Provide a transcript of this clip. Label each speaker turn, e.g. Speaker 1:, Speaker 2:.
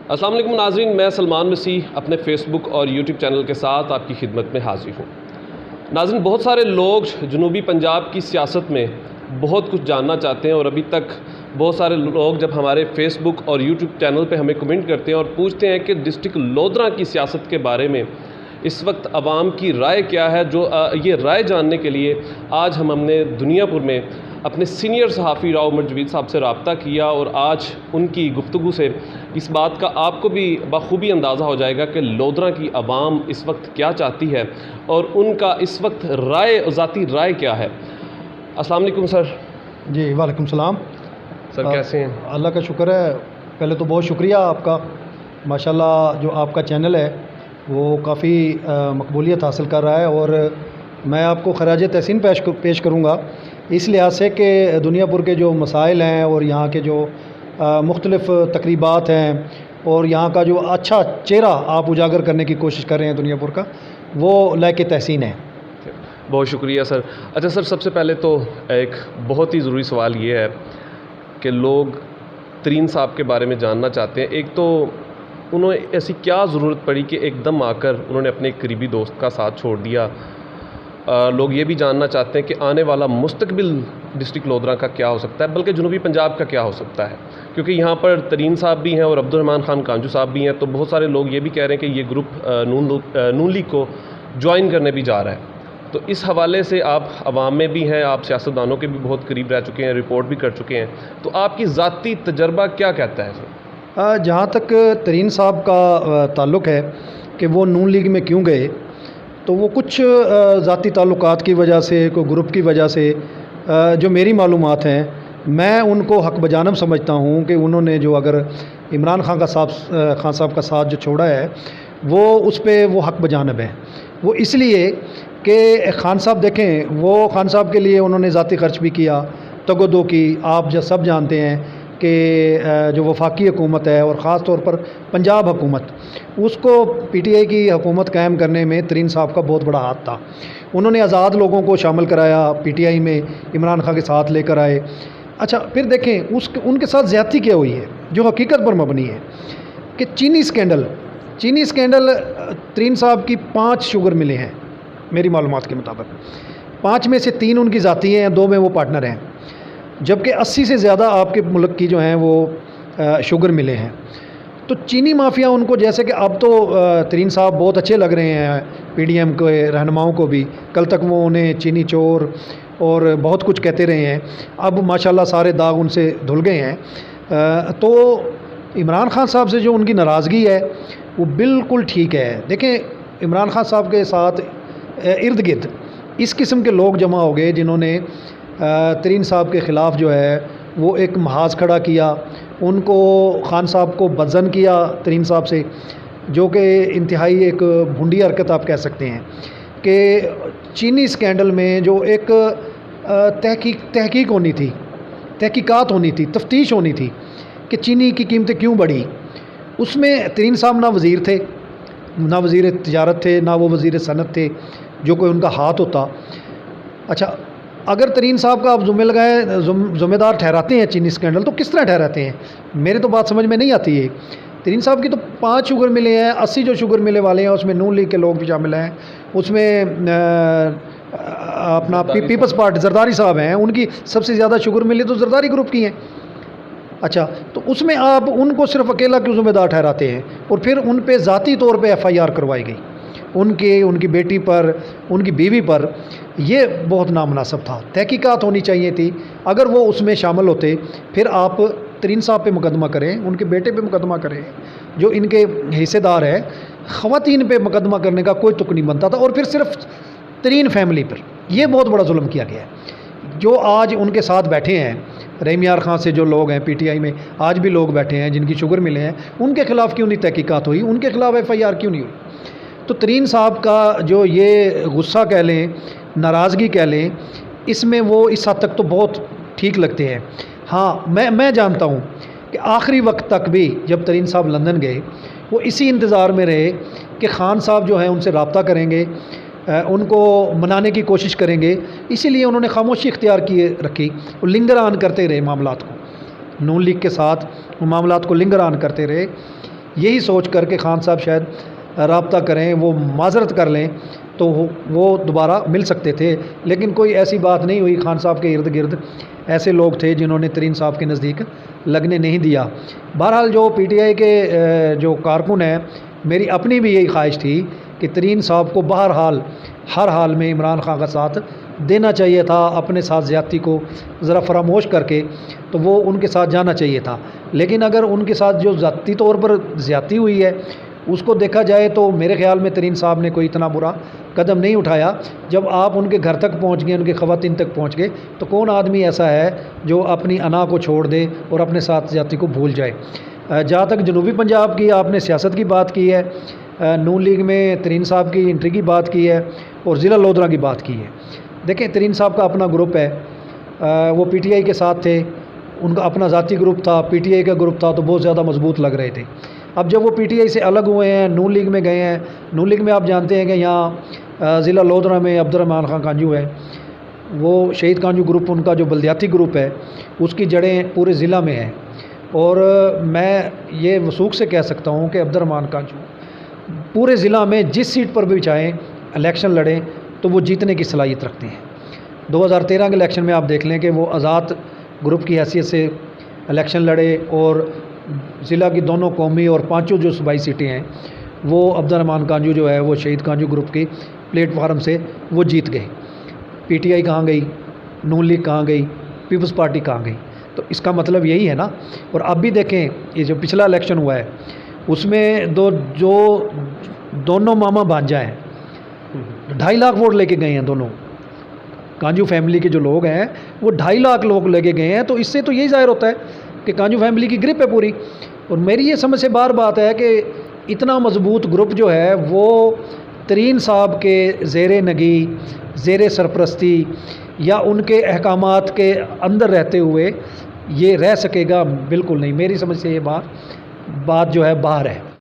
Speaker 1: अस्सलाम वालेकुम नाज़रीन, मैं सलमान मसीह अपने फ़ेसबुक और यूट्यूब चैनल के साथ आपकी खिदमत में हाज़िर हूँ। नाज़रीन, बहुत सारे लोग जनूबी पंजाब की सियासत में बहुत कुछ जानना चाहते हैं और अभी तक बहुत सारे लोग जब हमारे फ़ेसबुक और यूट्यूब चैनल पे हमें कमेंट करते हैं और पूछते हैं कि डिस्ट्रिक्ट लोधरा की सियासत के बारे में इस वक्त आवाम की राय क्या है। ये राय जानने के लिए आज हमने दुनियापुर में अपने सीनियर सहाफ़ी राव उमर जवीद साहब से रब्ता किया और आज उनकी गुफ्तगू से इस बात का आपको भी बखूबी अंदाज़ा हो जाएगा कि लोधरा की आवाम इस वक्त क्या चाहती है और उनका इस वक्त ज़ाती राय क्या है। अस्सलाम वालेकुम सर।
Speaker 2: जी वालेकुम सलाम
Speaker 1: सर कैसे हैं?
Speaker 2: अल्लाह का शुक्र है। पहले तो बहुत शुक्रिया आपका, माशाल्लाह जो आपका चैनल है वो काफ़ी मकबूलियत हासिल कर रहा है और मैं आपको खराज तहसीन पेश करूँगा इस लिहाज से कि दुनियापुर के जो मसाइल हैं और यहाँ के जो मुख्तलिफ़ तकरीबात हैं और यहाँ का जो अच्छा चेहरा आप उजागर करने की कोशिश कर रहे हैं दुनियापुर का, वो लायक तहसीन है।
Speaker 1: बहुत शुक्रिया सर। अच्छा सर, सबसे पहले तो एक बहुत ही ज़रूरी सवाल ये है कि लोग तरीन साहब के बारे में जानना चाहते हैं। एक तो उन्होंने ऐसी क्या ज़रूरत पड़ी कि एकदम आकर उन्होंने अपने एक करीबी दोस्त का साथ छोड़ दिया। लोग ये भी जानना चाहते हैं कि आने वाला मुस्तकबिल डिस्ट्रिक्ट लोधरा का क्या हो सकता है, बल्कि जनूबी पंजाब का क्या हो सकता है, क्योंकि यहाँ पर तरीन साहब भी हैं और अब्दुर्रहमान खान कांजू साहब भी हैं। तो बहुत सारे लोग ये भी कह रहे हैं कि ये ग्रुप नून लीग को ज्वाइन करने भी जा रहा है। तो इस हवाले से आप अवाम में भी हैं, आप सियासतदानों के भी बहुत करीब रह चुके हैं, रिपोर्ट भी कर चुके हैं, तो आपकी ज़ाती तजर्बा क्या कहता है सर?
Speaker 2: जहाँ तक तरीन साहब का ताल्लुक़ है कि वो नून लीग में क्यों गए, तो वो कुछ ज़ाती ताल्लुकात की वजह से, कोई ग्रुप की वजह से, जो मेरी मालूमात हैं, मैं उनको हक़ बजानब समझता हूँ कि उन्होंने जो अगर इमरान खान साहब का साथ जो छोड़ा है वो उस पर वो हक़ बजानब है। वो इसलिए कि खान साहब देखें, वो खान साहब के लिए उन्होंने ज़ाती ख़र्च भी किया, तगदो की। आप जो सब जानते हैं कि जो वफाकी हुकूमत है और ख़ास तौर पर पंजाब हुकूमत, उसको पीटीआई की हुकूमत कायम करने में तरीन साहब का बहुत बड़ा हाथ था। उन्होंने आज़ाद लोगों को शामिल कराया पीटीआई में, इमरान खान के साथ लेकर आए। अच्छा, फिर देखें उनके साथ ज़्यादती क्या हुई है जो हकीकत पर मबनी है कि चीनी स्कैंडल तरीन साहब की 5 शुगर मिले हैं मेरी मालूमात के मुताबिक। 5 में से 3 उनकी ज़ाती हैं, 2 में वो पार्टनर हैं, जबकि 80 से ज़्यादा आपके मुल्क की जो हैं वो शुगर मिले हैं। तो चीनी माफिया उनको, जैसे कि अब तो तरीन साहब बहुत अच्छे लग रहे हैं पीडीएम के रहनुमाओं को भी, कल तक वो उन्हें चीनी चोर और बहुत कुछ कहते रहे हैं, अब माशाल्लाह सारे दाग उनसे धुल गए हैं। तो इमरान खान साहब से जो उनकी नाराज़गी है वो बिल्कुल ठीक है। देखें, इमरान खान साहब के साथ इर्द गिर्द इस किस्म के लोग जमा हो गए जिन्होंने तरीन साहब के ख़िलाफ़ जो है वो एक महाज खड़ा किया, उनको खान साहब को बदज़न किया तरीन साहब से, जो कि इंतहाई एक भुंडी हरकत आप कह सकते हैं कि चीनी स्कैंडल में जो एक तहकीक होनी थी, तहकीकात होनी थी, तफ्तीश होनी थी कि चीनी की कीमतें क्यों बढ़ी, उसमें तरीन साहब ना वज़ीर थे, ना वज़ीर तिजारत थे, ना वो वज़ीर सनत थे जो कोई उनका हाथ होता। अच्छा, अगर तरीन साहब का आप ज़िम्मेदार ठहराते हैं चीनी स्कैंडल, तो किस तरह ठहराते हैं? मेरे तो बात समझ में नहीं आती है। तरीन साहब की तो 5 शुगर मिले हैं, 80 जो शुगर मिले वाले हैं उसमें नून लीग के लोग भी शामिल हैं, उसमें अपना पीपल्स पार्टी जरदारी साहब हैं, उनकी सबसे ज़्यादा शुगर मिली तो जरदारी ग्रुप की हैं। अच्छा, तो उसमें आप उनको सिर्फ अकेला क्यों ज़िम्मेदार ठहराते हैं? और फिर उन पे ज़ाती तौर पे FIR करवाई गई, उनकी बेटी पर, उनकी बीवी पर। ये बहुत नामुनासिब था। तहकीकात होनी चाहिए थी। अगर वो उसमें शामिल होते, फिर आप तरीन साहब पे मुकदमा करें, उनके बेटे पे मुकदमा करें, जो इनके हिस्सेदार हैं। ख़वातीन पे मुकदमा करने का कोई तुक नहीं बनता था, और फिर सिर्फ तरीन फैमिली पर यह बहुत बड़ा जुल्म किया गया है। जो आज उनके साथ बैठे हैं, रहीम यार खां से जो लोग हैं पीटीआई में, आज भी लोग बैठे हैं जिनकी शुगर मिले हैं, उनके ख़िलाफ़ क्यों नहीं तहकीकात हुई? उनके ख़िलाफ़ FIR क्यों नहीं हुई? तो तरीन साहब का जो ये गुस्सा कह लें, नाराज़गी कह लें, इसमें वो इस हद तक तो बहुत ठीक लगते हैं। हाँ, मैं जानता हूँ कि आखिरी वक्त तक भी जब तरीन साहब लंदन गए, वो इसी इंतज़ार में रहे कि खान साहब जो है उनसे रब्ता करेंगे, उनको मनाने की कोशिश करेंगे। इसीलिए उन्होंने खामोशी इख्तियार किए रखी, वो लिंगर ऑन करते रहे मामलात को, नून लीग के साथ वो मामलात को लिंगर ऑन करते रहे। यही सोच करके खान साहब शायद राब्ता करें, वो माजरत कर लें तो वो दोबारा मिल सकते थे। लेकिन कोई ऐसी बात नहीं हुई। खान साहब के इर्द गिर्द ऐसे लोग थे जिन्होंने तरीन साहब के नज़दीक लगने नहीं दिया। बहरहाल जो पीटीआई के जो कारकुन हैं, मेरी अपनी भी यही ख्वाहिश थी कि तरीन साहब को बहरहाल हर हाल में इमरान खान का साथ देना चाहिए था। अपने साथ ज़्यादती को ज़रा फरामोश करके तो वो उनके साथ जाना चाहिए था। लेकिन अगर उनके साथ जो ज़ाती तौर पर ज़्यादती हुई है उसको देखा जाए तो मेरे ख़्याल में तरीन साहब ने कोई इतना बुरा कदम नहीं उठाया। जब आप उनके घर तक पहुंच गए, उनके ख़वातीन तक पहुंच गए, तो कौन आदमी ऐसा है जो अपनी अना को छोड़ दे और अपने साथ ज़्यादती को भूल जाए। जहाँ तक जनूबी पंजाब की आपने सियासत की बात की है, नून लीग में तरीन साहब की एंट्री की बात की है और ज़िला लोधरा की बात की है। देखें, तरीन साहब का अपना ग्रुप है, वो पीटीआई के साथ थे, उनका अपना ज़ाती ग्रुप था, पीटीआई का ग्रुप था, तो बहुत ज़्यादा मजबूत लग रहे थे। अब जब वो पीटीआई से अलग हुए हैं, नून लीग में गए हैं, नून लीग में आप जानते हैं कि यहाँ ज़िला लोधरा में अब्दुर्रहमान खान कांजू है, वो शहीद कांजू ग्रुप, उनका जो बल्दियाती ग्रुप है उसकी जड़ें पूरे ज़िला में हैं। और मैं ये वसूख से कह सकता हूँ कि अब्दुर्रहमान कांजू पूरे ज़िला में जिस सीट पर भी चाहें इलेक्शन लड़ें तो वो जीतने की सलाहियत रखते हैं। 2013 के इलेक्शन में आप देख लें कि वो आज़ाद ग्रुप की हैसियत से इलेक्शन लड़े और ज़िला की दोनों कौमी और पांचों जो सूबाई सीटें हैं वो अब्दुर्रहमान कांजू जो है वो शहीद कांजू ग्रुप की प्लेटफार्म से वो जीत गए। पीटीआई कहाँ गई, नून लीग कहाँ गई, पीपल्स पार्टी कहाँ गई? तो इसका मतलब यही है ना। और अब भी देखें, ये जो पिछला इलेक्शन हुआ है उसमें दोनों मामा भांजा हैं, 2.5 लाख वोट लेके गए हैं दोनों। कांजू फैमिली के जो लोग हैं वो 2.5 लाख लोग लेके गए हैं। तो इससे तो यही ज़ाहिर होता है कि कांजू फैमिली की ग्रिप है पूरी। और मेरी ये समझ से बार बात है कि इतना मजबूत ग्रुप जो है वो तरीन साहब के ज़ेरे नगी, ज़ेरे सरपरस्ती या उनके अहकामात के अंदर रहते हुए ये रह सकेगा, बिल्कुल नहीं। मेरी समझ से ये बात जो है बाहर है।